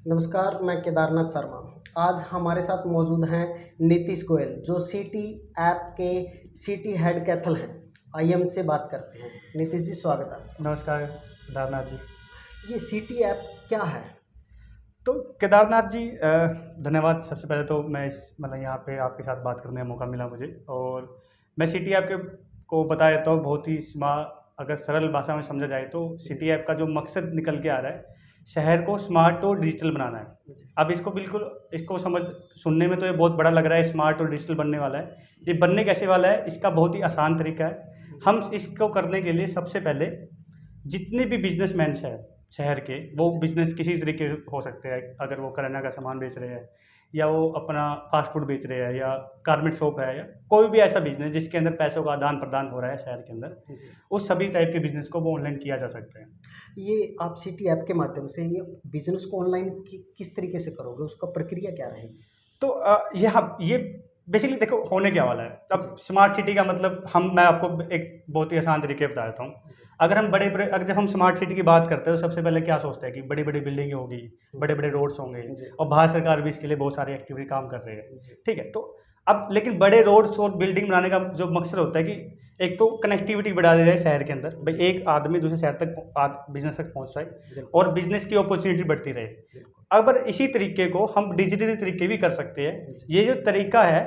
नमस्कार, मैं केदारनाथ शर्मा। आज हमारे साथ मौजूद हैं नीतीश गोयल, जो सिटी ऐप के सिटी हेड कैथल हैं। आइए हम से बात करते हैं। नीतीश जी, स्वागत है आपका। नमस्कार केदारनाथ जी। ये सिटी ऐप क्या है? तो केदारनाथ जी, धन्यवाद। सबसे पहले तो मैं यहाँ पे आपके साथ बात करने का मौका मिला मुझे। और मैं सिटी ऐप के को बता देता हूँ बहुत ही अगर सरल भाषा में समझा जाए तो सिटी ऐप का जो मकसद निकल के आ रहा है, शहर को स्मार्ट और डिजिटल बनाना है। अब इसको सुनने में तो ये बहुत बड़ा लग रहा है, स्मार्ट और डिजिटल बनने वाला है। ये बनने कैसे वाला है, इसका बहुत ही आसान तरीका है। हम इसको करने के लिए सबसे पहले जितने भी बिजनेसमैन हैं शहर के, वो बिजनेस किसी तरीके से हो सकते हैं। अगर वो किराना का सामान बेच रहे हैं, या वो अपना फास्ट फूड बेच रहे हैं, या गारमेंट शॉप है, या कोई भी ऐसा बिजनेस जिसके अंदर पैसों का आदान प्रदान हो रहा है शहर के अंदर, उस सभी टाइप के बिजनेस को वो ऑनलाइन किया जा सकता है। ये आप सिटी ऐप के माध्यम से ये बिजनेस को ऑनलाइन किस तरीके से करोगे? उसका प्रक्रिया क्या रहेगी? तो ये बेसिकली देखो होने क्या वाला है। अब स्मार्ट सिटी का मतलब मैं आपको एक बहुत ही आसान तरीके बता देता हूँ। अगर जब हम स्मार्ट सिटी की बात करते हैं तो सबसे पहले क्या सोचते हैं कि बड़ी बड़ी बिल्डिंग होगी, बड़े बड़े रोड्स होंगे, और भारत सरकार भी इसके लिए बहुत सारी एक्टिविटी काम कर रही है। ठीक है, तो अब लेकिन बड़े रोड्स और बिल्डिंग बनाने का जो मकसद होता है कि एक तो कनेक्टिविटी बढ़ा दी जाए शहर के अंदर, भाई एक आदमी दूसरे शहर तक बिजनेस तक पहुंच जाए और बिजनेस की अपॉर्चुनिटी बढ़ती रहे। अगर इसी तरीके को हम डिजिटली तरीके भी कर सकते हैं। ये जो तरीका है,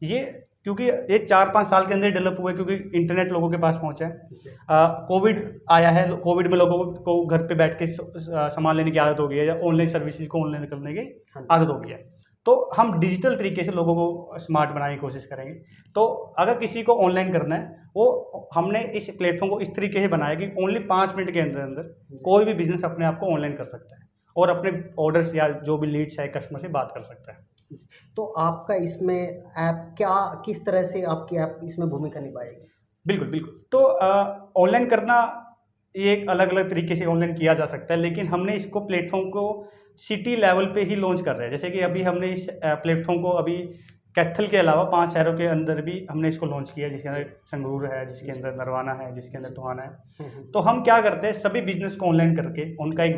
ये क्योंकि ये 4-5 साल के अंदर डेवलप हुआ है, क्योंकि इंटरनेट लोगों के पास पहुंचा है। कोविड आया है, कोविड में लोगों को घर पे बैठ के सामान लेने की आदत हो गई है, या ऑनलाइन सर्विसेज को ऑनलाइन करने की आदत हो गई है। तो हम डिजिटल तरीके से लोगों को स्मार्ट बनाने की कोशिश करेंगे। तो अगर किसी को ऑनलाइन करना है, वो हमने इस प्लेटफॉर्म को इस तरीके से बनाया कि ओनली 5 मिनट के अंदर अंदर कोई भी बिजनेस अपने आप को ऑनलाइन कर सकता है और अपने ऑर्डर्स या जो भी लीड्स है कस्टमर से बात कर सकता है। तो आपका इसमें ऐप क्या, किस तरह से आपकी ऐप इसमें भूमिका निभाएगी? बिल्कुल, बिल्कुल। तो ऑनलाइन करना ये एक अलग-अलग तरीके से ऑनलाइन किया जा सकता है, लेकिन हमने इसको प्लेटफ़ॉर्म को सिटी लेवल पे ही लॉन्च कर रहे हैं। जैसे कि अभी हमने इस प्लेटफ़ॉर्म को अभी कैथल के अलावा 5 शहरों के अंदर भी हमने इसको लॉन्च किया है, जिसके अंदर संगरूर है, जिसके अंदर नरवाना है, जिसके अंदर टोहाना है। तो हम क्या करते हैं, सभी बिज़नेस को ऑनलाइन करके उनका एक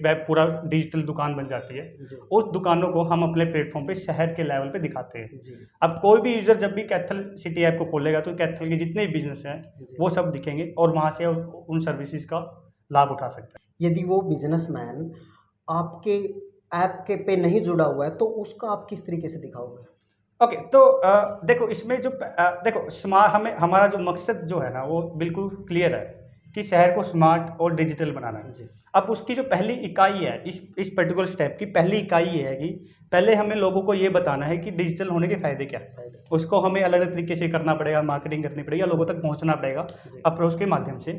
वेब पूरा डिजिटल दुकान बन जाती है। उस दुकानों को हम अपने प्लेटफ़ॉर्म पे शहर के लेवल पे दिखाते हैं। अब कोई भी यूज़र जब भी कैथल सिटी ऐप को खोलेगा तो कैथल के जितने भी बिज़नेस हैं वो सब दिखेंगे और वहाँ से उन सर्विसेज़ का लाभ उठा सकता है। यदि वो बिजनेसमैन आपके ऐप के पे नहीं जुड़ा हुआ है, तो उसका आप किस तरीके से दिखाओगे? ओके, तो देखो इसमें देखो हमारा जो मकसद जो है ना, वो बिल्कुल क्लियर है कि शहर को स्मार्ट और डिजिटल बनाना है। अब उसकी जो पहली इकाई है, इस पर्टिकुलर स्टेप की पहली इकाई ये है कि पहले हमें लोगों को ये बताना है कि डिजिटल होने के फ़ायदे क्या हैं। उसको हमें अलग अलग तरीके से करना पड़ेगा, मार्केटिंग करनी पड़ेगी, लोगों तक पहुंचना पड़ेगा अप्रोच के माध्यम से।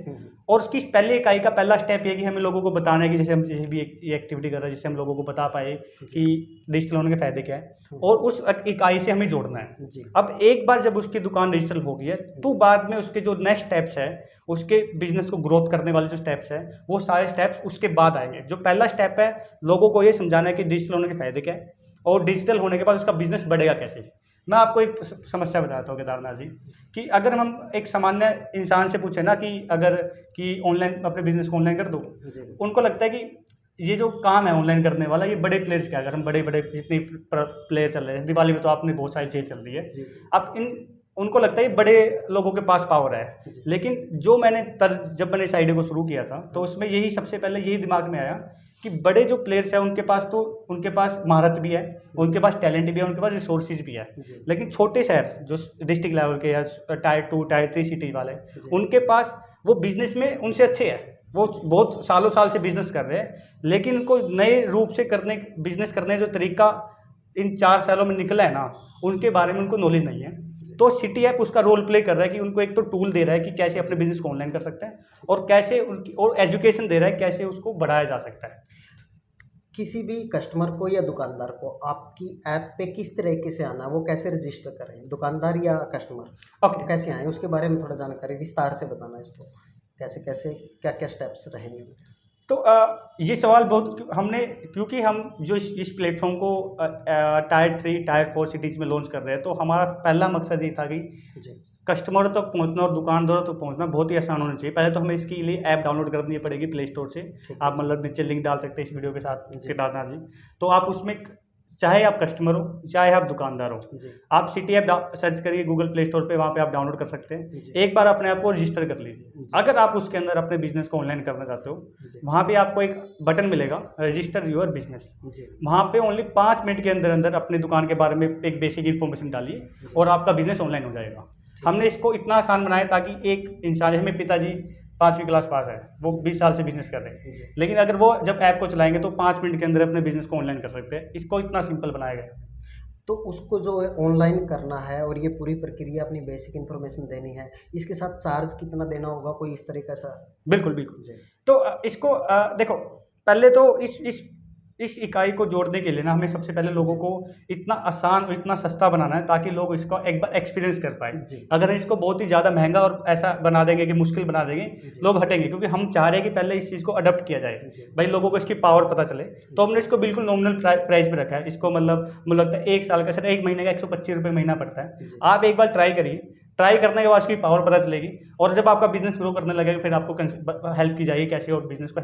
और उसकी पहली इकाई का पहला स्टेप ये कि हमें लोगों को बताना है कि जैसे हम जैसे भी ये एक्टिविटी कर रहे हैं, जिससे हम लोगों को बता पाए कि डिजिटल होने के फ़ायदे क्या है, और उस इकाई से हमें जोड़ना है। अब एक बार जब उसकी दुकान डिजिटल हो गई है, तो बाद में उसके जो नेक्स्ट स्टेप्स है, उसके बिजनेस को ग्रोथ करने वाले जो स्टेप्स हैं, वो सारे स्टेप्स उसके बाद आएंगे। जो पहला स्टेप है, लोगों को ये समझाना है कि डिजिटल होने के फ़ायदे क्या है और डिजिटल होने के बाद उसका बिजनेस बढ़ेगा कैसे। मैं आपको एक समस्या बताता हूँ केदारनाथ जी, कि अगर हम एक सामान्य इंसान से पूछे ना कि ऑनलाइन अपने बिजनेस को ऑनलाइन कर दो, उनको लगता है कि ये जो काम है ऑनलाइन करने वाला, ये बड़े प्लेयर्स क्या, अगर हम बड़े बड़े जितने प्लेयर चल रहे हैं, दिवाली में तो आपने बहुत सारी चीज़ चल रही है, अब उनको लगता है ये बड़े लोगों के पास पावर है। लेकिन जब मैंने इस आइडिया को शुरू किया था, तो उसमें सबसे पहले यही दिमाग में आया कि बड़े जो प्लेयर्स हैं उनके पास महारत भी है, उनके पास टैलेंट भी है, उनके पास रिसोर्सेज भी है। लेकिन छोटे शहर जो डिस्ट्रिक्ट लेवल के या टायर 2 टायर 3 सिटी वाले, उनके पास वो बिजनेस में उनसे अच्छे हैं, वो बहुत सालों साल से बिजनेस कर रहे हैं, लेकिन उनको नए रूप से बिजनेस करने जो तरीका इन 4 सालों में निकला है ना, उनके बारे में उनको नॉलेज नहीं है। तो सिटी ऐप उसका रोल प्ले कर रहा है कि उनको एक तो टूल दे रहा है कि कैसे अपने बिजनेस को ऑनलाइन कर सकते हैं, और कैसे और एजुकेशन दे रहा है कैसे उसको बढ़ाया जा सकता है। किसी भी कस्टमर को या दुकानदार को आपकी ऐप पे किस तरीके से आना है, वो कैसे रजिस्टर करें, दुकानदार या कस्टमर? ओके, कैसे आए, उसके बारे में थोड़ा जानकारी विस्तार से बताना इसको, कैसे कैसे क्या क्या स्टेप्स रहेंगे? तो ये सवाल बहुत हमने, क्योंकि हम जो इस प्लेटफॉर्म को टायर 3 टायर 4 सिटीज़ में लॉन्च कर रहे हैं, तो हमारा पहला मकसद ये था कि कस्टमरों तक पहुंचना और दुकानदारों तक पहुंचना बहुत ही आसान होना चाहिए। पहले तो हमें इसके लिए ऐप डाउनलोड करनी पड़ेगी प्ले स्टोर से। आप मतलब नीचे लिंक डाल सकते हैं इस वीडियो के साथ केदारनाथ जी। तो आप उसमें चाहे आप कस्टमर हो चाहे आप दुकानदार हो, आप सिटी ऐप सर्च करिए गूगल प्ले स्टोर पे, वहाँ पे आप डाउनलोड कर सकते हैं। एक बार अपने आप को रजिस्टर कर लीजिए। अगर आप उसके अंदर अपने बिजनेस को ऑनलाइन करना चाहते हो, वहाँ पे आपको एक बटन मिलेगा रजिस्टर योर बिजनेस। वहाँ पे ओनली 5 मिनट के अंदर अंदर अपनी दुकान के बारे में एक बेसिक इन्फॉर्मेशन डालिए और आपका बिजनेस ऑनलाइन हो जाएगा। हमने इसको इतना आसान बनाया ताकि एक इंसान, हमें पिताजी 5वीं क्लास पास है, वो 20 साल से बिजनेस कर रहे हैं, लेकिन अगर वो जब ऐप को चलाएंगे तो 5 मिनट के अंदर अपने बिजनेस को ऑनलाइन कर सकते हैं। इसको इतना सिंपल बनाया गया है। तो उसको जो है ऑनलाइन करना है और ये पूरी प्रक्रिया अपनी बेसिक इन्फॉर्मेशन देनी है, इसके साथ चार्ज कितना देना होगा, कोई इस तरीके से? बिल्कुल बिल्कुल जी। तो इसको देखो, पहले तो इस इकाई को जोड़ने के लिए ना हमें सबसे पहले लोगों को इतना आसान और इतना सस्ता बनाना है ताकि लोग इसको एक बार एक्सपीरियंस कर पाए। अगर इसको बहुत ही ज़्यादा महंगा और ऐसा बना देंगे कि मुश्किल बना देंगे, लोग हटेंगे, क्योंकि हम चाह रहे हैं कि पहले इस चीज़ को अडॉप्ट किया जाए, भाई लोगों को इसकी पावर पता चले। तो हमने इसको बिल्कुल नॉमिनल प्राइस पे रखा है। इसको मतलब मुझे लगता है 1 साल का, सिर्फ 1 महीने का 125 रुपये महीना पड़ता है। आप एक बार ट्राई करिए, ट्राई करने के बाद उसकी पावर पता चलेगी, और जब आपका बिजनेस ग्रो करने लगेगा फिर आपको हेल्प की जाएगी कैसे और बिजनेस को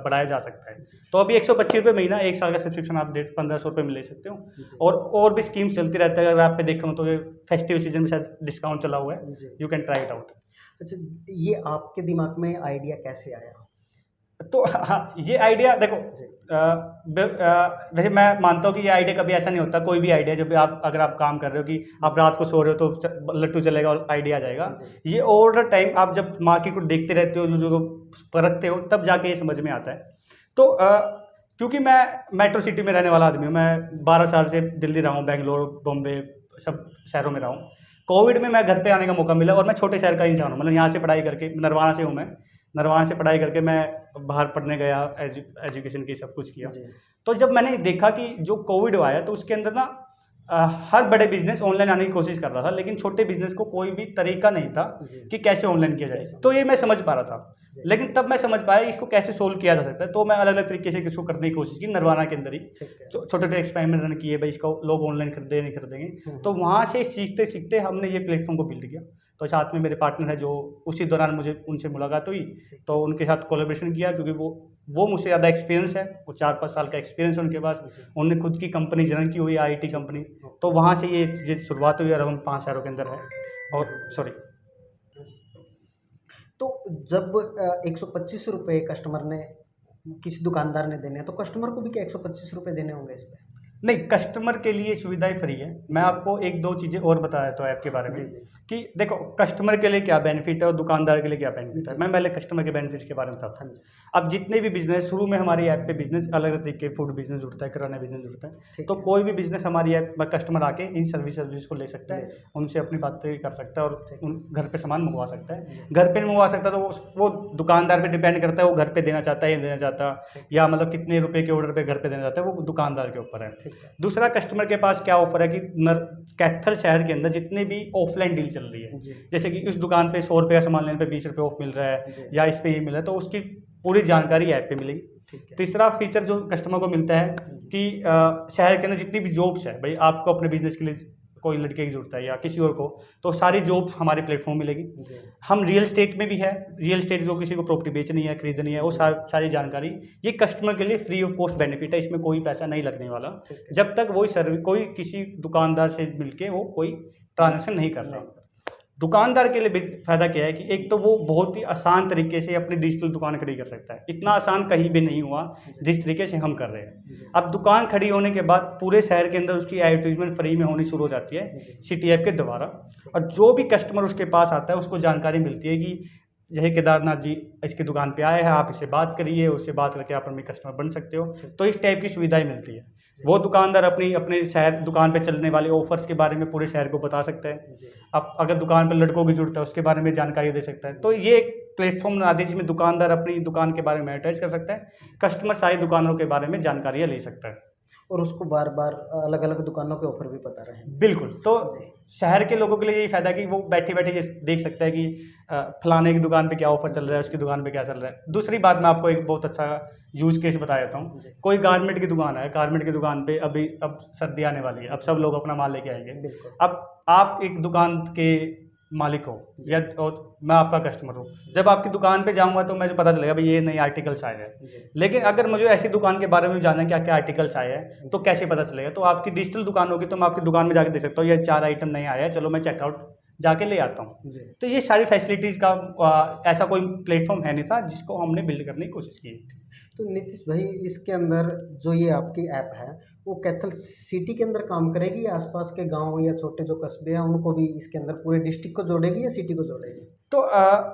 बढ़ाया जा सकता है। तो अभी 125 रुपये महीना, 1 साल का सब्सक्रिप्शन आप 1500 रुपये में ले सकते हो। और भी स्कीम्स चलती रहती है। अगर आप पे देखो तो ये फेस्टिव सीजन में शायद डिस्काउंट चला हुआ है, you can try it out. अच्छा, ये आपके दिमाग में आइडिया कैसे आया? तो हाँ, ये आइडिया देखो, वैसे मैं मानता हूँ कि ये आइडिया कभी ऐसा नहीं होता। कोई भी आइडिया जब अगर आप काम कर रहे हो कि आप रात को सो रहे हो तो लट्टू चलेगा और आइडिया आ जाएगा। ये ओवर द टाइम आप जब मार्केट को देखते रहते हो, जो परखते हो, तब जाके ये समझ में आता है। तो क्योंकि मैं मेट्रो सिटी में रहने वाला आदमी हूँ, मैं 12 साल से दिल्ली रहा हूँ, बेंगलोर, बॉम्बे, सब शहरों में रहा हूँ। कोविड में मैं घर पे आने का मौका मिला, और मैं छोटे शहर का इंसान हूँ, मतलब यहाँ से पढ़ाई करके, नरवाना से हूँ मैं, नरवाना से पढ़ाई करके मैं बाहर पढ़ने गया, एजुकेशन की सब कुछ किया। तो जब मैंने देखा कि जो कोविड आया तो उसके अंदर ना हर बड़े बिजनेस ऑनलाइन आने की कोशिश कर रहा था, लेकिन छोटे बिजनेस को कोई भी तरीका नहीं था कि कैसे ऑनलाइन किया जाए। तो ये मैं समझ पा रहा था, लेकिन तब मैं समझ पाया इसको कैसे सोल्व किया जा सकता है। तो मैं अलग अलग तरीके से इसको करने की कोशिश की, नरवाना के अंदर ही छोटे छोटे एक्सपेरिमेंट रन किए, भाई इसको लोग ऑनलाइन खरीदे नहीं खरीदेंगे। तो वहाँ से सीखते सीखते हमने ये प्लेटफॉर्म को बिल्ड किया। तो साथ में मेरे पार्टनर है, जो उसी दौरान मुझे उनसे मुलाकात हुई, तो उनके साथ कोलैबोरेशन किया, क्योंकि वो मुझसे ज़्यादा एक्सपीरियंस है, वो 4-5 साल का एक्सपीरियंस है उनके पास। उन्होंने खुद की कंपनी रन की हुई है, IT कंपनी। तो वहाँ से ये शुरुआत हुई और हम 5 शहरों के अंदर है। और सॉरी, तो जब 125 रुपये कस्टमर ने, किसी दुकानदार ने देने हैं, तो कस्टमर को भी क्या 125 रुपये देने होंगे इस पर? नहीं, कस्टमर के लिए सुविधाएं फ्री है। मैं आपको 1-2 चीज़ें और बता देता हूँ ऐप के बारे में कि देखो कस्टमर के लिए क्या बेनिफिट है और दुकानदार के लिए क्या बेनिफिट है। मैं पहले कस्टमर के बेनिफिट के बारे में बताता हूँ। अब जितने भी बिजनेस, शुरू में हमारी ऐप पे बिजनेस अलग अलग तरीके, फूड बिजनेस जुड़ता है, किराना बिजनेस जुड़ता है। तो कोई भी बिजनेस हमारी ऐप में कस्टमर आके इन सर्विस को ले सकता है, उनसे अपनी बातें कर सकता है और उन घर पे सामान मंगवा सकता है। घर पे मंगवा सकता है तो वो दुकानदार पे डिपेंड करता है, वो घर पे देना चाहता है या देना चाहता, या मतलब कितने रुपए के ऑर्डर पे घर पे देना चाहता है, वो दुकानदार के ऊपर है। दूसरा, कस्टमर के पास क्या ऑफर है कि कैथल शहर के अंदर जितने भी ऑफलाइन डील चल रही है, जैसे कि इस दुकान पे 100 रुपये का सामान लेने पे 20 रुपये ऑफ मिल रहा है, या इस पे ये मिल रहा है, तो उसकी पूरी जानकारी ऐप पे मिलेगी। तीसरा फीचर जो कस्टमर को मिलता है कि शहर के अंदर जितनी भी जॉब्स है, भाई आपको अपने बिजनेस के लिए कोई लड़के की जरूरत है या किसी और को, तो सारी जॉब हमारे प्लेटफॉर्म मिलेगी। हम रियल एस्टेट में भी है, रियल एस्टेट जो किसी को प्रॉपर्टी बेचनी है, खरीदनी है, वो सारी जानकारी ये कस्टमर के लिए फ्री ऑफ कॉस्ट बेनिफिट है। इसमें कोई पैसा नहीं लगने वाला जब तक वही सर्विस, कोई किसी दुकानदार से मिलके वो कोई ट्रांजेक्शन नहीं कर रहा। दुकानदार के लिए फायदा क्या है कि एक तो वो बहुत ही आसान तरीके से अपनी डिजिटल दुकान खड़ी कर सकता है। इतना आसान कहीं भी नहीं हुआ जिस तरीके से हम कर रहे हैं। अब दुकान खड़ी होने के बाद पूरे शहर के अंदर उसकी एडवर्टीजमेंट फ्री में होनी शुरू हो जाती है सिटी ऐप के द्वारा, और जो भी कस्टमर उसके पास आता है उसको जानकारी मिलती है कि जैसे केदारनाथ जी इसकी दुकान पे आए हैं, आप इससे बात करिए, उससे बात करके आप अपने कस्टमर बन सकते हो। तो इस टाइप की सुविधाएं मिलती है। वो दुकानदार अपने शहर दुकान पे चलने वाले ऑफर्स के बारे में पूरे शहर को बता सकता है। अब अगर दुकान पर लड़कों की जरूरत है उसके बारे में जानकारी दे सकता है। तो ये एक प्लेटफॉर्म बना दी जिसमें दुकानदार अपनी दुकान के बारे में एडवर्टाइज कर सकता है, कस्टमर सारी दुकानों के बारे में जानकारियाँ ले सकता है। और उसको बार बार अलग अलग दुकानों के ऑफर भी पता रहे। बिल्कुल। तो जी शहर के लोगों के लिए यही फ़ायदा है कि वो बैठे-बैठे ये देख सकता है कि फलाने की दुकान पे क्या ऑफ़र चल रहा है, उसकी दुकान पे क्या चल रहा है। दूसरी बात मैं आपको एक बहुत अच्छा यूज़ केस बता देता हूँ। जी कोई गारमेंट की दुकान है, गारमेंट की दुकान पे अब सर्दी आने वाली है, अब सब लोग अपना माल लेके आएँगे। बिल्कुल। अब आप एक दुकान के मालिक हो जी या और मैं आपका कस्टमर हूँ। जब आपकी दुकान पे जाऊँगा तो मुझे पता चलेगा भाई ये नए आर्टिकल्स आए हैं। जी लेकिन अगर मुझे ऐसी दुकान के बारे में जानना है क्या-क्या आर्टिकल्स आए हैं, तो जी कैसे पता चलेगा? तो आपकी डिजिटल दुकान होगी तो मैं आपकी दुकान में जाके देख सकता हूँ, ये 4 आइटम नए आए हैं, चलो मैं चेकआउट जाके ले आता हूँ। जी। तो ये सारी फैसिलिटीज़ का ऐसा कोई प्लेटफ़ॉर्म है नहीं था जिसको हमने बिल्ड करने की कोशिश की। तो नीतीश भाई, इसके अंदर जो ये आपकी ऐप है, वो कैथल सिटी के अंदर काम करेगी या आसपास के गांव या छोटे जो कस्बे हैं उनको भी इसके अंदर पूरे डिस्ट्रिक्ट को जोड़ेगी या सिटी को जोड़ेगी? तो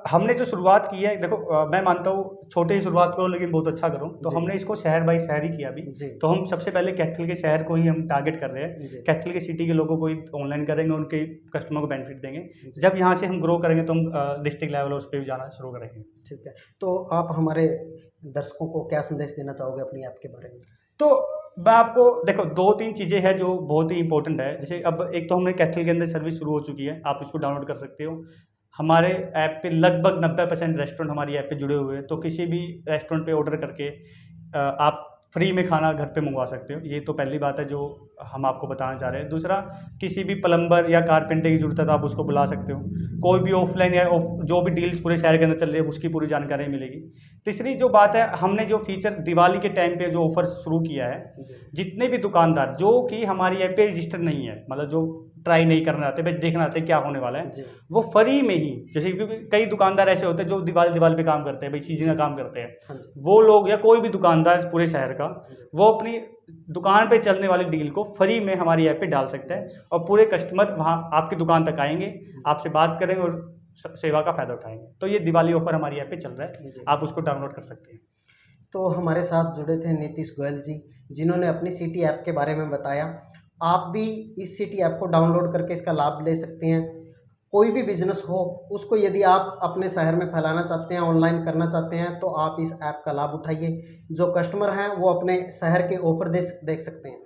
हमने जो शुरुआत की है देखो, मैं मानता हूँ छोटे ही शुरुआत करो लेकिन बहुत अच्छा करो। तो जी हमने इसको शहर बाय शहर ही किया अभी। जी तो हम सबसे पहले कैथल के शहर को ही हम टारगेट कर रहे हैं। जी कैथल के सिटी के लोगों को ही ऑनलाइन करेंगे, उनके कस्टमर को बेनिफिट देंगे। जी। जब यहाँ से हम ग्रो करेंगे तो हम डिस्ट्रिक्ट लेवल उस पे भी जाना शुरू करेंगे। ठीक है। तो आप हमारे दर्शकों को क्या संदेश देना चाहोगे अपनी ऐप के बारे में? तो मैं आपको देखो 2-3 चीज़ें हैं जो बहुत ही इंपॉर्टेंट है। जैसे अब एक तो हमने कैथल के अंदर सर्विस शुरू हो चुकी है, आप इसको डाउनलोड कर सकते हो। हमारे ऐप पे लगभग 90% रेस्टोरेंट हमारी ऐप पे जुड़े हुए हैं, तो किसी भी रेस्टोरेंट पे ऑर्डर करके आप फ्री में खाना घर पे मंगवा सकते हो। ये तो पहली बात है जो हम आपको बताना चाह रहे हैं। दूसरा, किसी भी प्लम्बर या कारपेंटर की ज़रूरत है तो आप उसको बुला सकते हो। कोई भी ऑफलाइन या जो भी डील्स पूरे शहर के अंदर चल रही है उसकी पूरी जानकारी मिलेगी। तीसरी जो बात है, हमने जो फीचर दिवाली के टाइम पे जो ऑफर शुरू किया है, जी जितने भी दुकानदार जो कि हमारी ऐप पे रजिस्टर नहीं है, मतलब जो ट्राई नहीं करना चाहते, बस देखना चाहते क्या होने वाला है, जी वो फ्री में ही, जैसे क्योंकि कई दुकानदार ऐसे होते हैं जो दीवाल पे काम करते हैं, भाई सीजन का काम करते हैं, हाँ जी वो लोग या कोई भी दुकानदार पूरे शहर का, जी वो अपनी दुकान पे चलने वाली डील को फ्री में हमारी ऐप पे डाल सकता है और पूरे कस्टमर वहाँ आपकी दुकान तक आएंगे, आपसे बात करेंगे और सेवा का फ़ायदा उठाएंगे। तो ये दिवाली ऑफर हमारी ऐप पे चल रहा है, जी। आप उसको डाउनलोड कर सकते हैं। तो हमारे साथ जुड़े थे नीतीश गोयल जी, जिन्होंने अपनी सिटी ऐप के बारे में बताया। आप भी इस सिटी ऐप को डाउनलोड करके इसका लाभ ले सकते हैं। कोई भी बिजनेस हो, उसको यदि आप अपने शहर में फैलाना चाहते हैं, ऑनलाइन करना चाहते हैं, तो आप इस ऐप का लाभ उठाइए। जो कस्टमर हैं वो अपने शहर के ऑफर देख सकते हैं।